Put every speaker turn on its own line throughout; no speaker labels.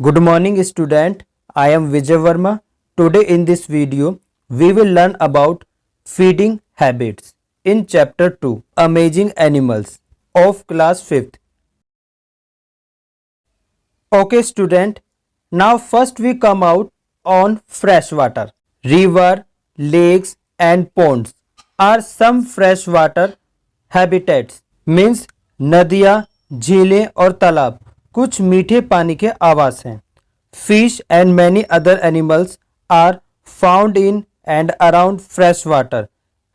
Good morning student, I am Vijay Verma. Today in this video, we will learn about feeding habits in chapter 2, Amazing Animals of class 5th. Okay student, now first we come out on fresh water. River, lakes and ponds are some freshwater habitats means नदियाँ, झीलें और तालाब कुछ मीठे पानी के आवास हैं. Fish and many other animals are found in and around freshwater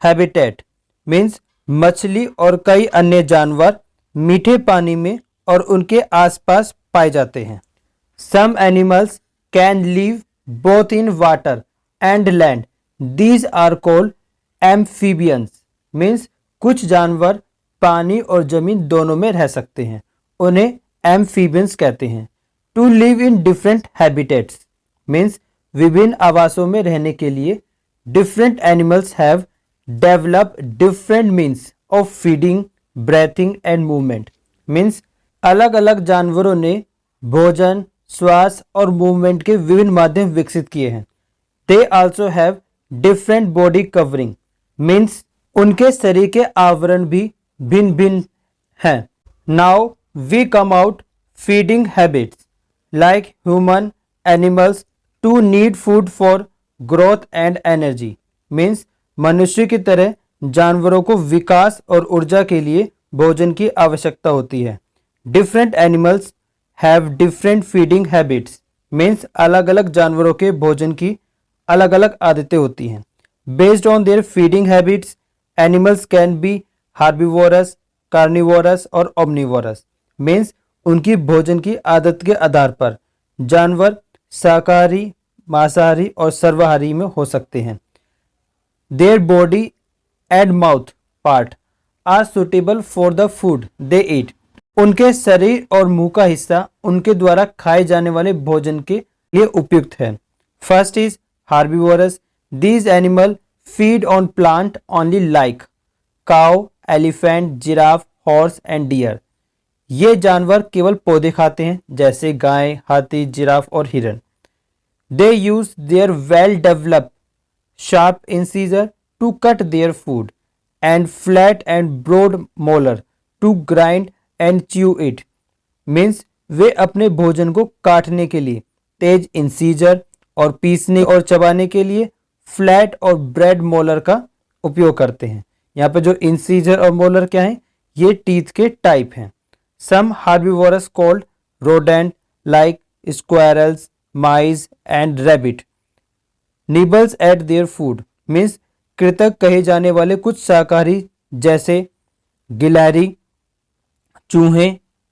habitat means मछली और कई अन्य जानवर मीठे पानी में और उनके आसपास पाए जाते हैं. Some animals can live both in water and land. These are called amphibians means कुछ जानवर पानी और जमीन दोनों में रह सकते हैं. उन्हें amphibians कहते हैं. To live in different habitats means विभिन्न आवासों में रहने के लिए different animals have developed different means of feeding, breathing and movement means अलग अलग जानवरों ने भोजन, श्वास और मूवमेंट के विभिन्न माध्यम विकसित किए हैं. They also have different body covering means उनके शरीर के आवरण भी भिन्न भिन्न हैं. Now we come out feeding habits like human animals to need food for growth and energy means मनुष्य की तरह जानवरों को विकास और ऊर्जा के लिए भोजन की आवश्यकता होती है. Different animals have different feeding habits means अलग अलग जानवरों के भोजन की अलग अलग आदतें होती हैं. Based on their feeding habits, animals can be herbivorous, carnivorous और omnivorous means उनकी भोजन की आदत के आधार पर जानवर शाकाहारी, मांसाहारी और सर्वाहारी में हो सकते हैं. Their body and mouth part are suitable for the food they eat. उनके शरीर और मुंह का हिस्सा उनके द्वारा खाए जाने वाले भोजन के लिए उपयुक्त है. First is herbivorous. These animals feed on plant only like cow, elephant, giraffe, horse and deer. ये जानवर केवल पौधे खाते हैं जैसे गाय, हाथी, जिराफ और हिरन. They use their well-developed sharp incisor to cut their food and flat and broad molar to grind and chew it. Means वे अपने भोजन को काटने के लिए तेज इंसीजर और पीसने और चबाने के लिए फ्लैट और ब्रेड मोलर का उपयोग करते हैं. यहाँ पे जो इंसीजर और मोलर क्या है, ये टीथ के टाइप हैं. Some herbivores called rodent like squirrels, mice and rabbit nibbles at their food means कृतक कहे जाने वाले कुछ शाकाहारी जैसे गिलहरी, चूहे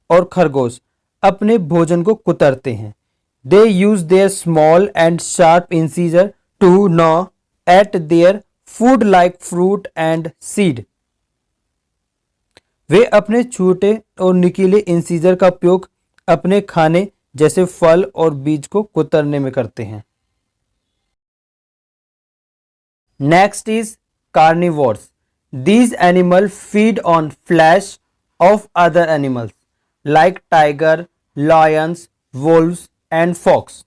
और खरगोश अपने भोजन को कुतरते हैं. They use their small and sharp incisor to gnaw at their food like fruit and seed. वे अपने छोटे और नुकीले इंसीजर का उपयोग अपने खाने जैसे फल और बीज को कुतरने में करते हैं. Next is carnivores. These animals feed on flesh of other animals like tiger, lions, wolves and fox.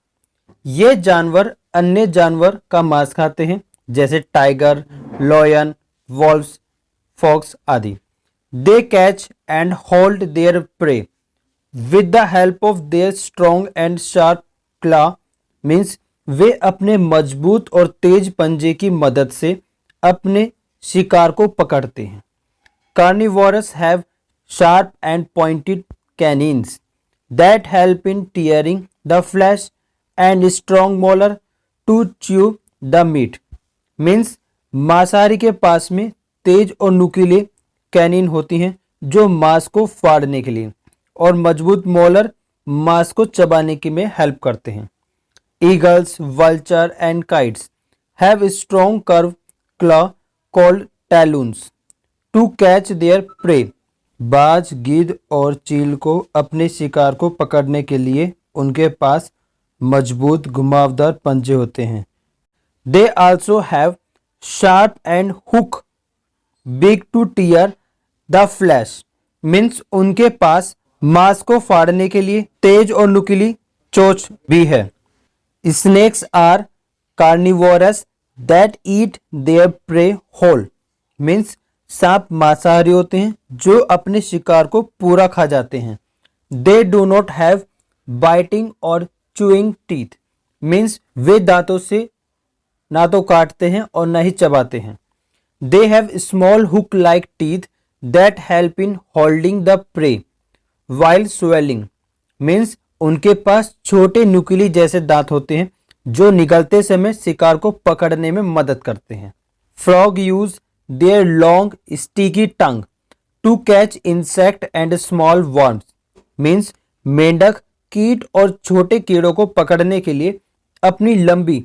ये जानवर अन्य जानवर का मांस खाते हैं जैसे टाइगर, लॉयन, वॉल्व्स, फॉक्स आदि. They catch and hold their prey with the help of their strong and sharp claw means वे अपने मजबूत और तेज पंजे की मदद से अपने शिकार को पकड़ते हैं. Carnivores have sharp and pointed canines that help in tearing the flesh and strong molar to chew the meat means मांसाहारी के पास में तेज और नुकीले कैनिन होती हैं जो मांस को फाड़ने के लिए और मजबूत मोलर मांस को चबाने के में हेल्प करते हैं. Eagles, vulture and kites have strong curve claw called talons to catch their prey. बाज, गिद्ध और चील को अपने शिकार को पकड़ने के लिए उनके पास मजबूत घुमावदार पंजे होते हैं. They also have sharp and hook big two tier the flash means उनके पास मांस को फाड़ने के लिए तेज और नुकीली चोंच भी है। Snakes are carnivorous that eat their prey whole, means सांप मांसाहारी होते हैं जो अपने शिकार को पूरा खा जाते हैं। They do not have biting और चूइंग टीथ, मीन्स वे दांतों से ना तो काटते हैं और ना ही चबाते हैं। They have small hook like teeth that help in holding the prey while swelling, means उनके पास छोटे नुकीली जैसे दांत होते हैं जो निगलते समय शिकार को पकड़ने में मदद करते हैं। Frog use their long sticky tongue to catch insect and small worms, means मेंढक कीट और छोटे कीड़ों को पकड़ने के लिए अपनी लंबी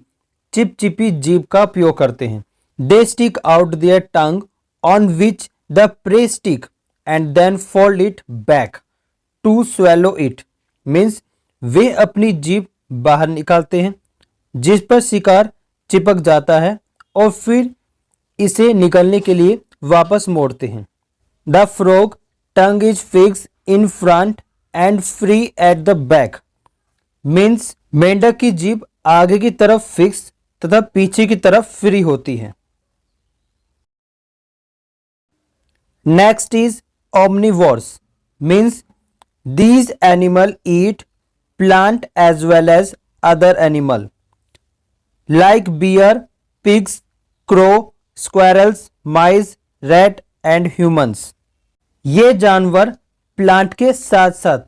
चिपचिपी जीभ का उपयोग करते हैं। They stick out their tongue on which the prey stick and then fold it back to swallow it, means वे अपनी जीभ बाहर निकालते हैं जिस पर शिकार चिपक जाता है और फिर इसे निकलने के लिए वापस मोड़ते हैं। The frog tongue is fix in front end free at the back, means मेंढक की जीभ आगे की तरफ फिक्स तथा पीछे की तरफ फ्री होती है। Next is omnivores, means these animal eat plant as well as other animal like bear, pigs, crow, squirrels, mice, rat and humans. ये जानवर प्लांट के साथ साथ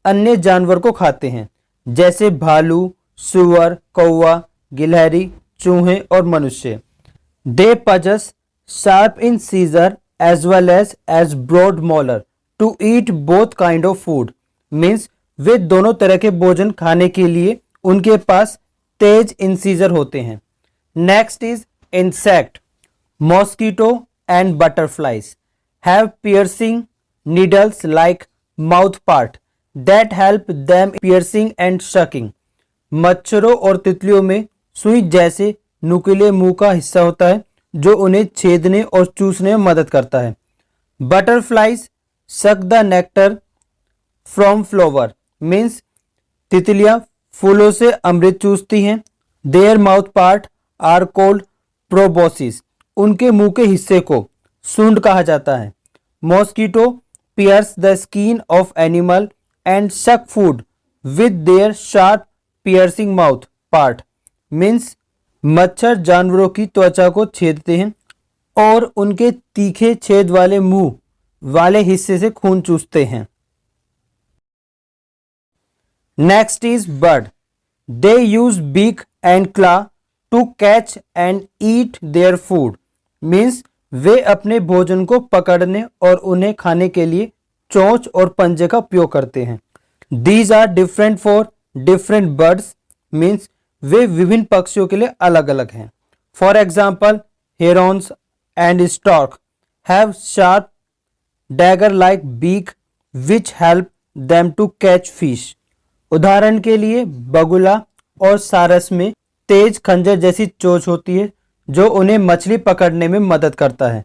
अन्य जानवर को खाते हैं जैसे भालू, सुअर, कौवा, गिलहरी, चूहे और मनुष्य। They possess sharp incisor as well as broad molar to eat both kind of food, means वे दोनों तरह के भोजन खाने के लिए उनके पास तेज इंसीजर होते हैं। Next is insect. Mosquito and butterflies have piercing needles like mouth part that help them piercing and sucking. मच्छरों और तितलियों में सुई जैसे नुकीले मुंह का हिस्सा होता है जो उन्हें छेदने और चूसने में मदद करता है। Butterflies suck the nectar from flower, means तितलियां फूलों से अमृत चूसती हैं। Their mouth part are called proboscis, उनके मुंह के हिस्से को सूंड कहा जाता है। Mosquito pierce the skin of animal and suck food with their sharp piercing mouth part, means मच्छर जानवरों की त्वचा को छेदते हैं और उनके तीखे छेद वाले मुंह वाले हिस्से से खून चूसते हैं। Next is bird. They use beak and claw to catch and eat their food, means वे अपने भोजन को पकड़ने और उन्हें खाने के लिए चोंच और पंजे का उपयोग करते हैं। These are different for different birds, means वे विभिन्न पक्षियों के लिए अलग अलग हैं। For example herons and stork have sharp dagger like beak which help them to catch fish. उदाहरण के लिए बगुला और सारस में तेज खंजर जैसी चोंच होती है जो उन्हें मछली पकड़ने में मदद करता है।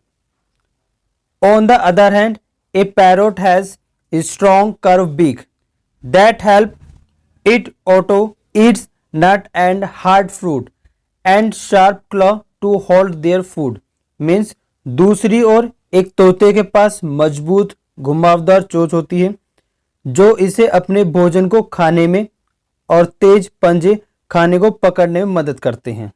On the other hand a parrot has a strong curve beak that help it auto eats nut and hard fruit and sharp claw to hold their food, means दूसरी ओर एक तोते के पास मजबूत घुमावदार चोंच होती है जो इसे अपने भोजन को खाने में और तेज पंजे खाने को पकड़ने में मदद करते हैं।